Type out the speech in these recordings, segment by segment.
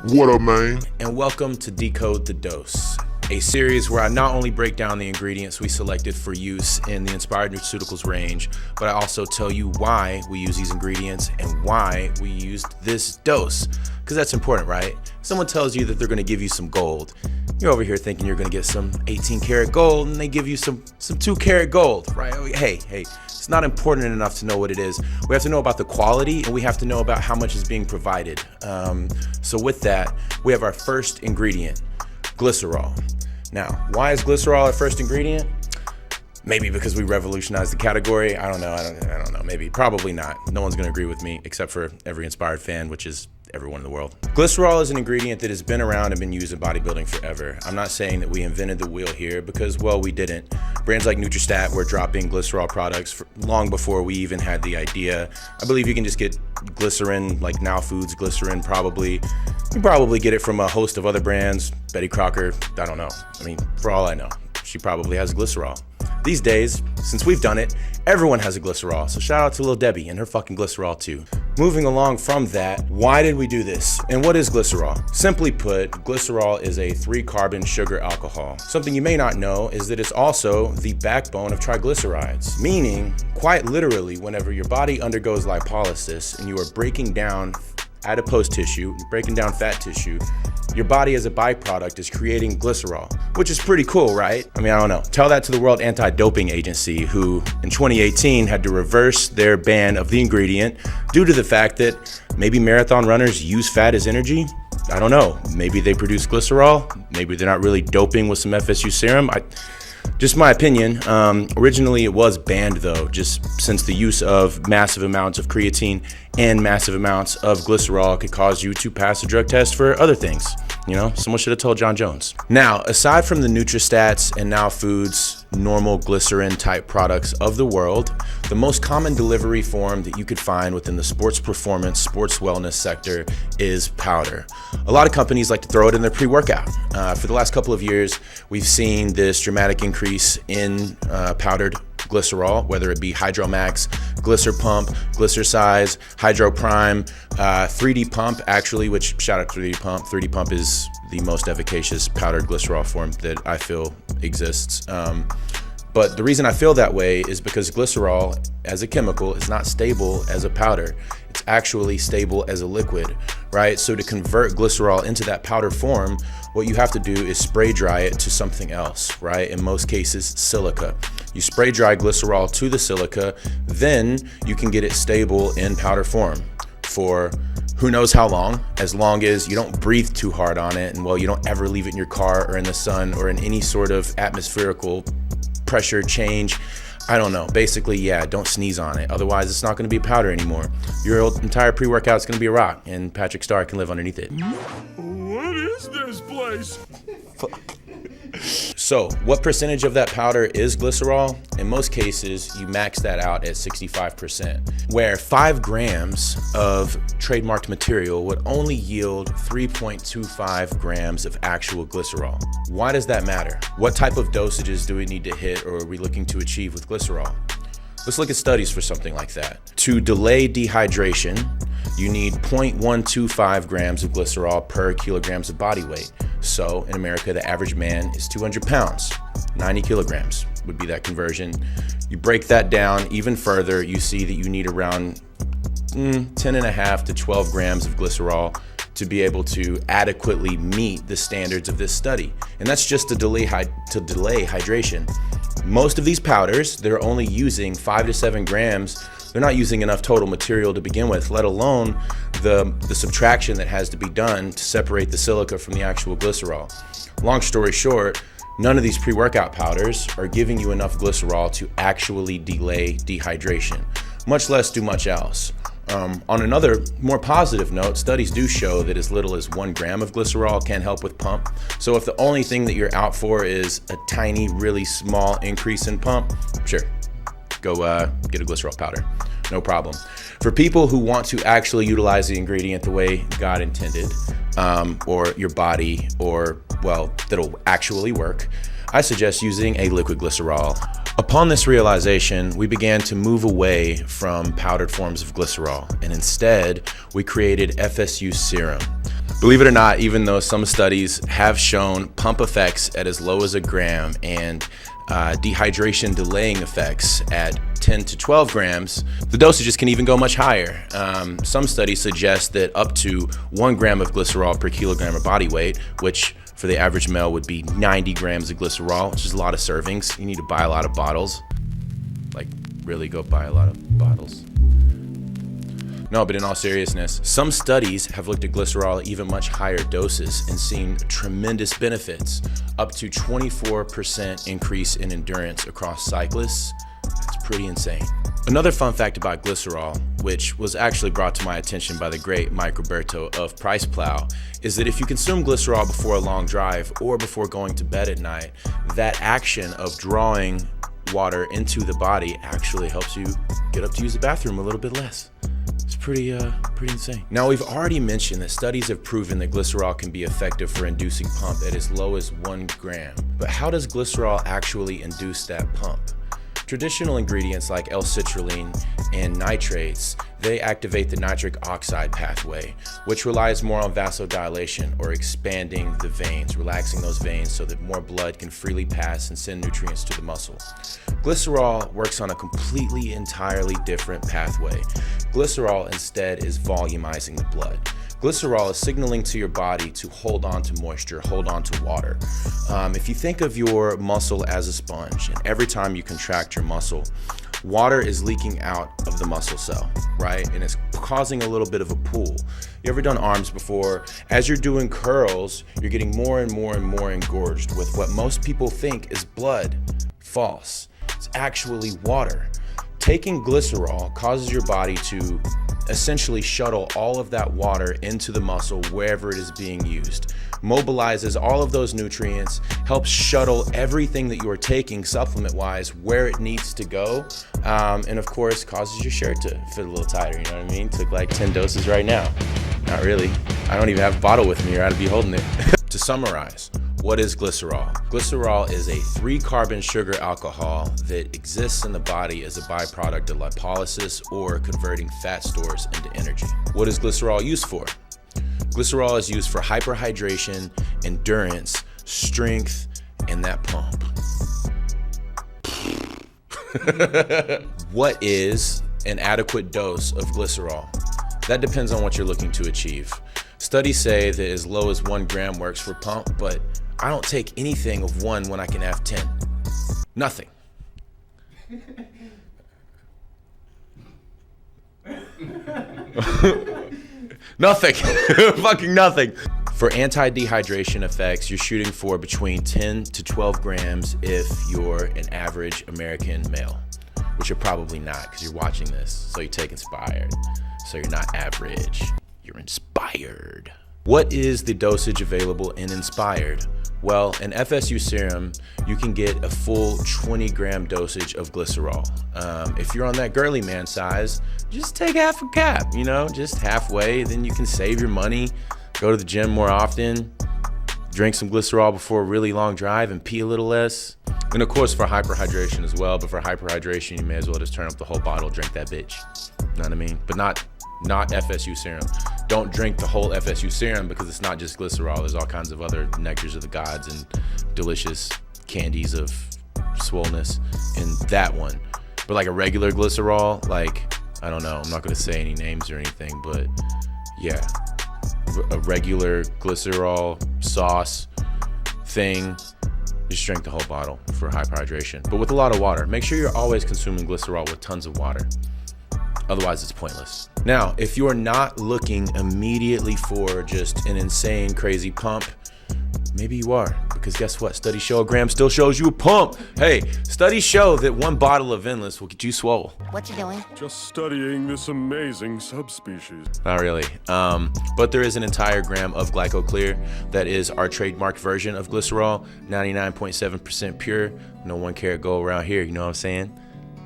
What up, man? And welcome to Decode the Dose, a series where I not only break down the ingredients we selected for use in the Inspired Nutraceuticals range, but I also tell you why we use these ingredients and why we used this dose. Because that's important, right? Someone tells you that they're going to give you some gold. You're over here thinking you're going to get some 18 karat gold, and they give you some 2 karat gold, right? Hey, it's not important enough to know what it is. We have to know about the quality, and we have to know about how much is being provided. So with that, we have our first ingredient, glycerol. Now, why is glycerol our first ingredient? Maybe because we revolutionized the category. I don't know. Maybe, probably not. No one's gonna agree with me except for every Inspired fan, which is everyone in the world. Glycerol is an ingredient that has been around and been used in bodybuilding forever. I'm not saying that we invented the wheel here because, well, we didn't. Brands like Nutristat were dropping glycerol products long before we even had the idea. I believe you can just get glycerin, like Now Foods glycerin, probably. You probably get it from a host of other brands. Betty Crocker, I don't know. I mean, for all I know, she probably has glycerol. These days, since we've done it, everyone has a glycerol. So shout out to Lil Debbie and her fucking glycerol too. Moving along from that, why did we do this? And what is glycerol? Simply put, glycerol is a 3-carbon sugar alcohol. Something you may not know is that it's also the backbone of triglycerides, meaning quite literally whenever your body undergoes lipolysis and you are breaking down adipose tissue, breaking down fat tissue, your body as a byproduct is creating glycerol, which is pretty cool, right? I mean, I don't know. Tell that to the World Anti-Doping Agency, who in 2018 had to reverse their ban of the ingredient due to the fact that maybe marathon runners use fat as energy. I don't know. Maybe they produce glycerol. Maybe they're not really doping with some FSU serum. Just my opinion. Originally it was banned though, just since the use of massive amounts of creatine and massive amounts of glycerol could cause you to pass a drug test for other things. You know, someone should have told John Jones. Now, aside from the Nutristats and Now Foods normal glycerin type products of the world, the most common delivery form that you could find within the sports performance, sports wellness sector is powder. A lot of companies like to throw it in their pre-workout. For the last couple of years, we've seen this dramatic increase in powdered glycerol, whether it be Hydromax, Glycer Pump, Glycercise, Hydro Prime, 3D Pump actually, which shout out to 3D Pump. 3D Pump is the most efficacious powdered glycerol form that I feel exists. But the reason I feel that way is because glycerol as a chemical is not stable as a powder. It's actually stable as a liquid, right? So to convert glycerol into that powder form, what you have to do is spray dry it to something else, right? In most cases, silica. You spray dry glycerol to the silica, then you can get it stable in powder form for who knows how long as you don't breathe too hard on it, and well, you don't ever leave it in your car or in the sun or in any sort of atmospherical pressure change. I don't know. Basically, yeah, don't sneeze on it. Otherwise, it's not going to be powder anymore. Your entire pre-workout is going to be a rock, and Patrick Starr can live underneath it. What is this place? So, what percentage of that powder is glycerol? In most cases, you max that out at 65%, where 5 grams of trademarked material would only yield 3.25 grams of actual glycerol. Why does that matter? What type of dosages do we need to hit or are we looking to achieve with glycerol? Let's look at studies for something like that. To delay dehydration, you need 0.125 grams of glycerol per kilograms of body weight. So in America, the average man is 200 pounds. 90 kilograms would be that conversion. You break that down even further, you see that you need around 10.5 to 12 grams of glycerol to be able to adequately meet the standards of this study. And that's just to delay hydration. Most of these powders, they're only using 5 to 7 grams. They're not using enough total material to begin with, let alone the subtraction that has to be done to separate the silica from the actual glycerol. Long story short, none of these pre-workout powders are giving you enough glycerol to actually delay dehydration, much less do much else. On another more positive note, studies do show that as little as 1 gram of glycerol can help with pump. So if the only thing that you're out for is a tiny, really small increase in pump, sure, go get a glycerol powder, no problem. For people who want to actually utilize the ingredient the way God intended, or your body, or well, that'll actually work, I suggest using a liquid glycerol. Upon this realization, we began to move away from powdered forms of glycerol, and instead, we created FSU serum. Believe it or not, even though some studies have shown pump effects at as low as a gram and dehydration delaying effects at 10 to 12 grams, the dosages can even go much higher. Some studies suggest that up to 1 gram of glycerol per kilogram of body weight, which for the average male would be 90 grams of glycerol, which is a lot of servings. You need to buy a lot of bottles. Like, really go buy a lot of bottles. No, but in all seriousness, some studies have looked at glycerol at even much higher doses and seen tremendous benefits, up to 24% increase in endurance across cyclists. That's pretty insane. Another fun fact about glycerol, which was actually brought to my attention by the great Mike Roberto of Price Plow, is that if you consume glycerol before a long drive or before going to bed at night, that action of drawing water into the body actually helps you get up to use the bathroom a little bit less. It's pretty insane. Now, we've already mentioned that studies have proven that glycerol can be effective for inducing pump at as low as 1 gram. But how does glycerol actually induce that pump? Traditional ingredients like L-citrulline and nitrates, they activate the nitric oxide pathway, which relies more on vasodilation or expanding the veins, relaxing those veins so that more blood can freely pass and send nutrients to the muscle. Glycerol works on a completely, entirely different pathway. Glycerol instead is volumizing the blood. Glycerol is signaling to your body to hold on to moisture, hold on to water. If you think of your muscle as a sponge, and every time you contract your muscle, water is leaking out of the muscle cell, right? And it's causing a little bit of a pool. You ever done arms before? As you're doing curls, you're getting more and more and more engorged with what most people think is blood. False. It's actually water. Taking glycerol causes your body to essentially shuttle all of that water into the muscle wherever it is being used, mobilizes all of those nutrients, helps shuttle everything that you are taking supplement-wise where it needs to go, and of course causes your shirt to fit a little tighter, you know what I mean? Took like 10 doses right now. Not really. I don't even have a bottle with me or I'd be holding it. To summarize, what is glycerol? Glycerol is a 3-carbon sugar alcohol that exists in the body as a byproduct of lipolysis or converting fat stores into energy. What is glycerol used for? Glycerol is used for hyperhydration, endurance, strength, and that pump. What is an adequate dose of glycerol? That depends on what you're looking to achieve. Studies say that as low as 1 gram works for pump, but I don't take anything of 1 when I can have 10. Nothing. Nothing. Fucking nothing. For anti-dehydration effects, you're shooting for between 10 to 12 grams if you're an average American male, which you're probably not because you're watching this, so you take Inspired. So you're not average, you're inspired. What is the dosage available in Inspired? Well, in FSU serum, you can get a full 20-gram dosage of glycerol. If you're on that girly man size, just take half a cap, you know, just halfway. Then you can save your money, go to the gym more often, drink some glycerol before a really long drive and pee a little less. And of course for hyperhydration as well, but for hyperhydration, you may as well just turn up the whole bottle, drink that bitch. You know what I mean? But not FSU serum. Don't drink the whole FSU serum because it's not just glycerol. There's all kinds of other nectars of the gods and delicious candies of swollenness in that one. But like a regular glycerol, like, I don't know, I'm not gonna say any names or anything, but yeah, a regular glycerol sauce thing, just drink the whole bottle for hyperhydration, but with a lot of water. Make sure you're always consuming glycerol with tons of water. Otherwise, it's pointless. Now, if you're not looking immediately for just an insane, crazy pump, maybe you are, because guess what? Studies show a gram still shows you a pump. Hey, studies show that 1 bottle of Endless will get you swole. What you doing? Just studying this amazing subspecies. Not really, but there is an entire gram of GlycoClear that is our trademarked version of glycerol, 99.7% pure. No 1 carat gold around here, you know what I'm saying?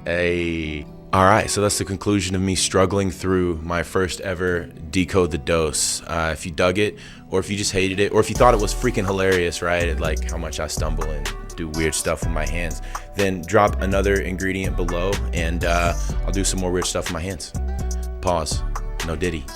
Hey. All right, so that's the conclusion of me struggling through my first ever Decode the Dose. If you dug it, or if you just hated it, or if you thought it was freaking hilarious, right? At like how much I stumble and do weird stuff with my hands, then drop another ingredient below and I'll do some more weird stuff with my hands. Pause. No diddy.